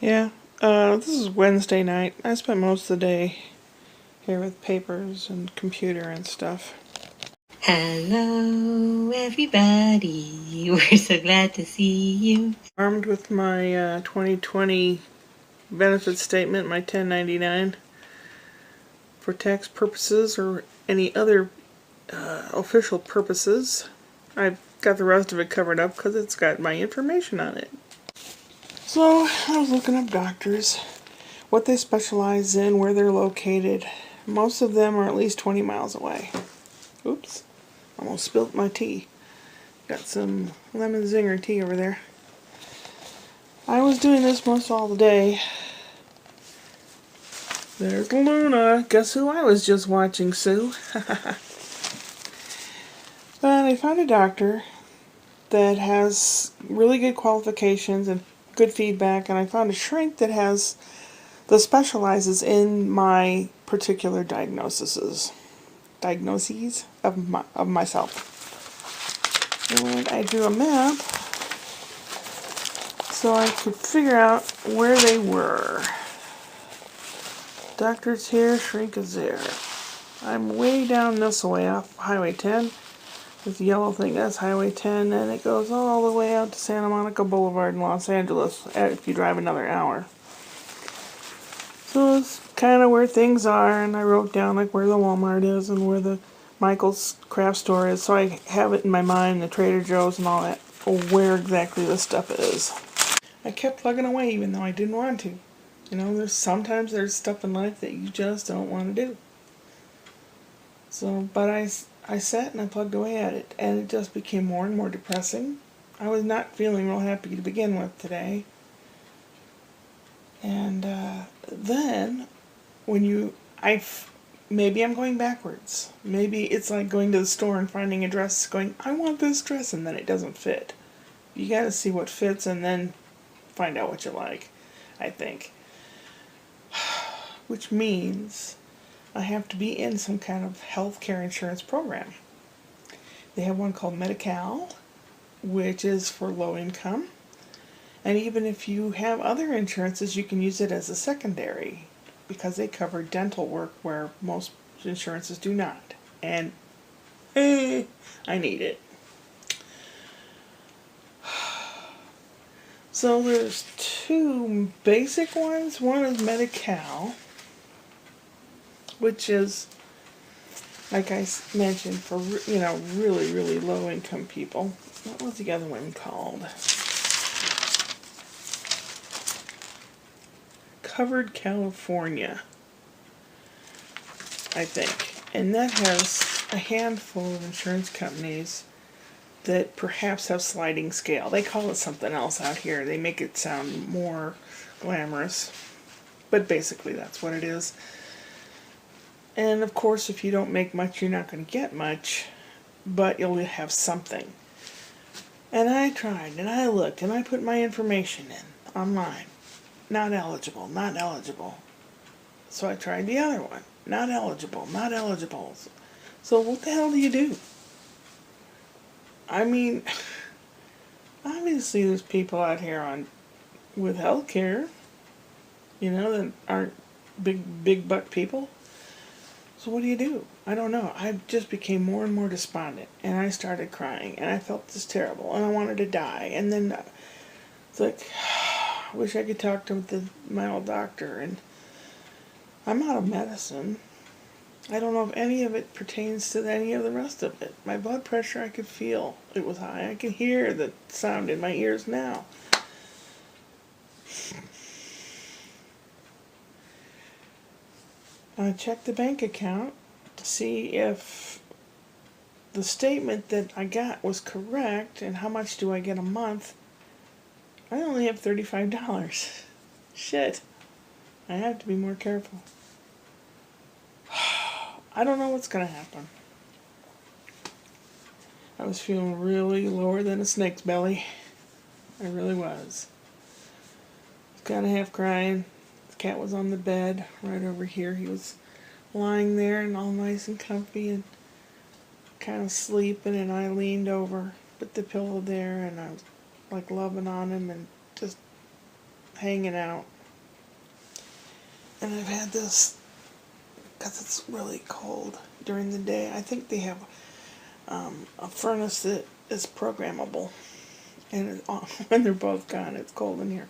Yeah, this is Wednesday night. I spent most of the day here with papers and computer and stuff. Hello, everybody. We're so glad to see you. Armed with my 2020 benefit statement, my 1099, for tax purposes or any other official purposes. I've got the rest of it covered up because it's got my information on it. So I was looking up doctors, what they specialize in, where they're located. Most of them are at least 20 miles away. Oops, almost spilt my tea. Got some lemon zinger tea over there. I was doing this most all the day. There's Luna. Guess who I was just watching, Sue? But I found a doctor that has really good qualifications and good feedback, and I found a shrink that specializes in my particular diagnoses of myself. And I drew a map so I could figure out where they were. Doctor's here, shrink is there. I'm way down this way off Highway 10. This yellow thing, that's Highway 10, and it goes all the way out to Santa Monica Boulevard in Los Angeles if you drive another hour. So it's kind of where things are, and I wrote down like where the Walmart is and where the Michael's craft store is, so I have it in my mind, the Trader Joe's and all that, where exactly this stuff is. I kept plugging away even though I didn't want to. You know, sometimes there's stuff in life that you just don't want to do. So, but I sat and I plugged away at it, and it just became more and more depressing. I was not feeling real happy to begin with today. And then, maybe I'm going backwards. Maybe it's like going to the store and finding a dress, going, I want this dress, and then it doesn't fit. You gotta see what fits and then find out what you like, I think. Which means I have to be in some kind of health care insurance program. They have one called Medi-Cal, which is for low income. And even if you have other insurances, you can use it as a secondary because they cover dental work where most insurances do not. And I need it. So there's two basic ones. One is Medi-Cal, which is, like I mentioned, for really, really low income people. What was the other one called? Covered California, I think. And that has a handful of insurance companies that perhaps have sliding scale. They call it something else out here. They make it sound more glamorous. But basically that's what it is. And of course, if you don't make much, you're not going to get much, but you'll have something. And I tried, and I looked, and I put my information in online. Not eligible, not eligible. So I tried the other one. Not eligible, not eligible. So what the hell do you do? I mean, obviously there's people out here with health care, that aren't big buck people. So what do you do? I don't know. I just became more and more despondent, and I started crying, and I felt just terrible, and I wanted to die. And then it's like, I wish I could talk to my old doctor, and I'm out of medicine. I don't know if any of it pertains to any of the rest of it. My blood pressure, I could feel it was high. I can hear the sound in my ears now. I checked the bank account to see if the statement that I got was correct and how much do I get a month. I only have $35. Shit. I have to be more careful. I don't know what's going to happen. I was feeling really lower than a snake's belly. I really was. I was kind of half crying. The cat was on the bed right over here. He was lying there and all nice and comfy and kind of sleeping, and I leaned over, put the pillow there, and I was like loving on him and just hanging out. And I've had this, because it's really cold during the day. I think they have a furnace that is programmable. And when they're both gone, it's cold in here.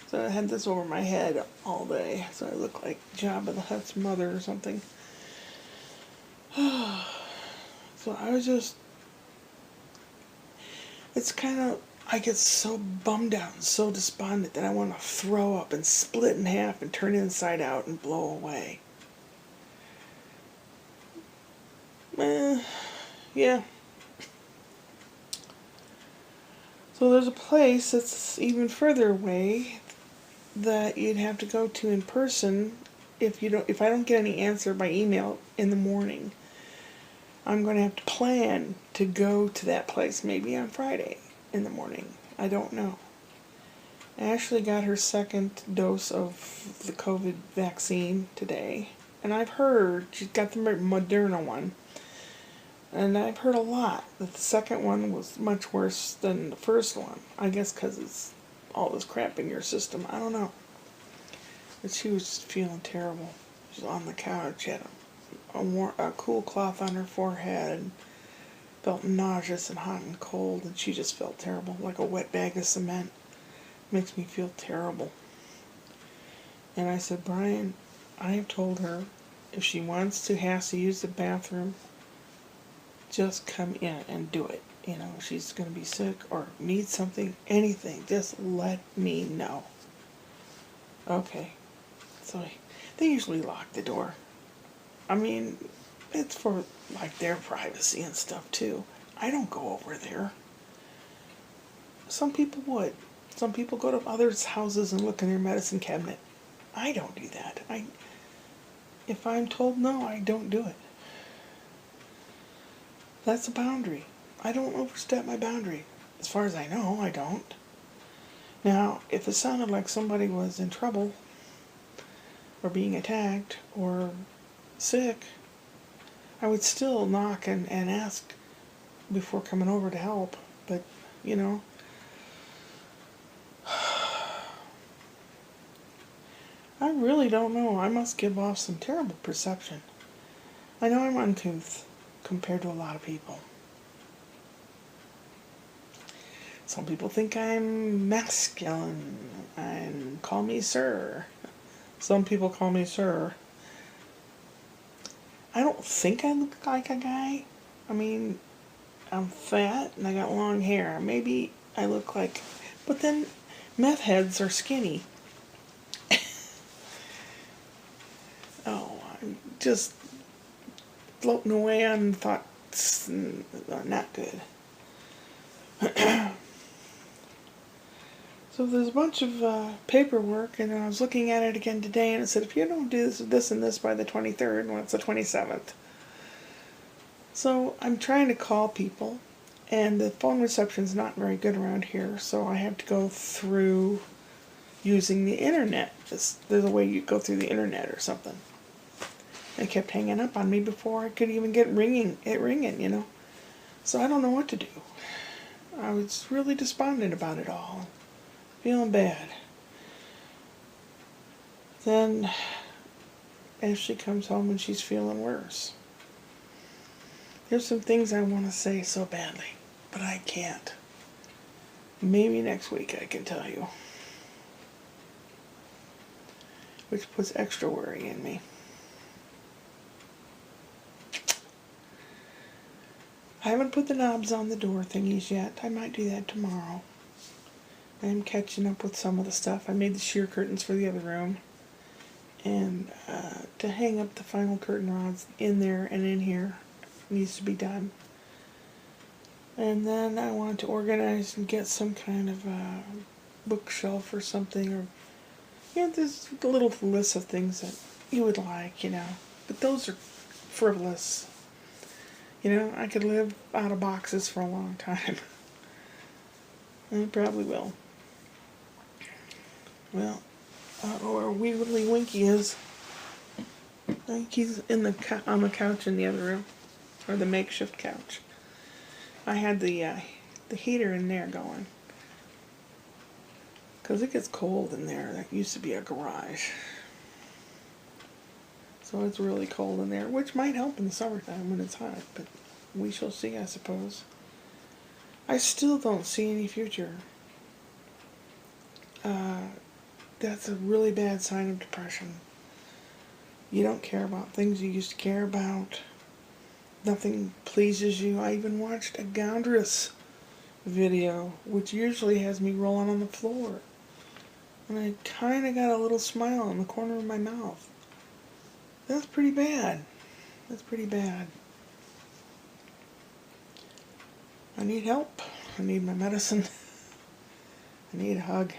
So I had this over my head all day. So I look like Jabba the Hutt's mother or something. So I was just, it's kind of, I get so bummed out and so despondent that I want to throw up and split in half and turn inside out and blow away. Yeah. So there's a place that's even further away that you'd have to go to in person if I don't get any answer by email in the morning. I'm going to have to plan to go to that place maybe on Friday in the morning. I don't know. Ashley got her second dose of the COVID vaccine today, and I've heard she's got the Moderna one. And I've heard a lot that the second one was much worse than the first one. I guess because it's all this crap in your system. I don't know. But she was just feeling terrible. She was on the couch, had a cool cloth on her forehead, and felt nauseous and hot and cold, and she just felt terrible, like a wet bag of cement. Makes me feel terrible. And I said, Brian, I have told her if she has to use the bathroom, just come in and do it. You know, if she's going to be sick or needs something, anything, just let me know. Okay. So they usually lock the door. I mean, it's for like their privacy and stuff too. I don't go over there. Some people would. Some people go to others' houses and look in their medicine cabinet. I don't do that. If I'm told no, I don't do it. That's a boundary. I don't overstep my boundary. As far as I know, I don't. Now, if it sounded like somebody was in trouble, or being attacked, or sick, I would still knock and ask before coming over to help. But, you know, I really don't know. I must give off some terrible perception. I know I'm uncouth compared to a lot of people. Some people think I'm masculine and call me sir. Some people call me sir. I don't think I look like a guy. I mean, I'm fat and I got long hair. Maybe I look like... But then meth heads are skinny. Oh, I'm just floating away on thoughts not good. So there's a bunch of paperwork, and I was looking at it again today, and it said, if you don't do this and this by the 23rd, well, it's the 27th. So I'm trying to call people, and the phone reception's not very good around here, so I have to go through using the internet. There's a way you go through the internet or something. It kept hanging up on me before I could even get ringing, you know. So I don't know what to do. I was really despondent about it all. Feeling bad. Then Ashley comes home and she's feeling worse. There's some things I want to say so badly, but I can't. Maybe next week I can tell you. Which puts extra worry in me. I haven't put the knobs on the door thingies yet. I might do that tomorrow. I'm catching up with some of the stuff. I made the sheer curtains for the other room. And to hang up the final curtain rods in there and in here needs to be done. And then I want to organize and get some kind of a bookshelf or something. Or, you know, there's a little list of things that you would like, you know. But those are frivolous. You know, I could live out of boxes for a long time. I probably will. Well, where Weebly Winky is, I think he's on the couch in the other room, or the makeshift couch. I had the heater in there going. Because it gets cold in there. That used to be a garage. So it's really cold in there, which might help in the summertime when it's hot, but we shall see, I suppose. I still don't see any future. That's a really bad sign of depression. You don't care about things you used to care about. Nothing pleases you. I even watched a Goundress video, which usually has me rolling on the floor. And I kind of got a little smile in the corner of my mouth. That's pretty bad. That's pretty bad. I need help. I need my medicine. I need a hug.